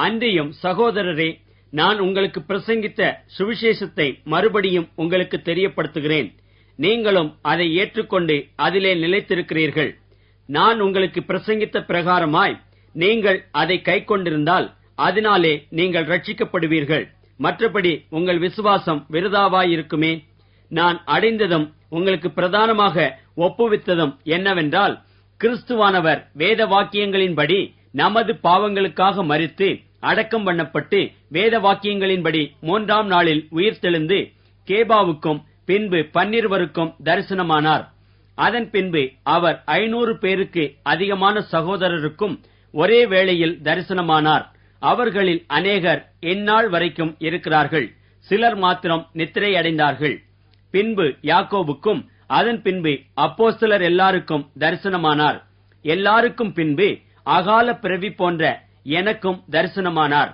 அன்றியும் சகோதரரே, நான் உங்களுக்கு பிரசங்கித்த சுவிசேஷத்தை மறுபடியும் உங்களுக்கு தெரியப்படுத்துகிறேன். நீங்களும் அதை ஏற்றுக்கொண்டு அதிலே நிலைத்திருக்கிறீர்கள். நான் உங்களுக்கு பிரசங்கித்த பிரகாரமாய் நீங்கள் அதை கைக்கொண்டிருந்தால் அதனாலே நீங்கள் ரட்சிக்கப்படுவீர்கள். மற்றபடி உங்கள் விசுவாசம் விருதாவாயிருக்குமே. நான் அடைந்ததும் உங்களுக்கு பிரதானமாக ஒப்புவித்ததும் என்னவென்றால், கிறிஸ்துவானவர் வேத வாக்கியங்களின்படி நமது பாவங்களுக்காக மரித்து அடக்கம் பண்ணப்பட்டு வேத வாக்கியங்களின்படி 3ஆம் நாளில் உயிர்த்தெழுந்து கேபாவுக்கும் பின்பு 12 தரிசனமானார். அதன் பின்பு அவர் 500 பேருக்கு அதிகமான சகோதரருக்கும் ஒரே வேளையில் தரிசனமானார். அவர்களில் அநேகர் இந்நாள் வரைக்கும் இருக்கிறார்கள், சிலர் மாத்திரம் நித்திரை அடைந்தார்கள். பின்பு யாக்கோபுக்கும் அதன் பின்பு அப்போஸ்தலர் எல்லாருக்கும் தரிசனமானார். எல்லாருக்கும் பின்பு அகால பிறவி போன்ற எனக்கும் தரிசனமானார்.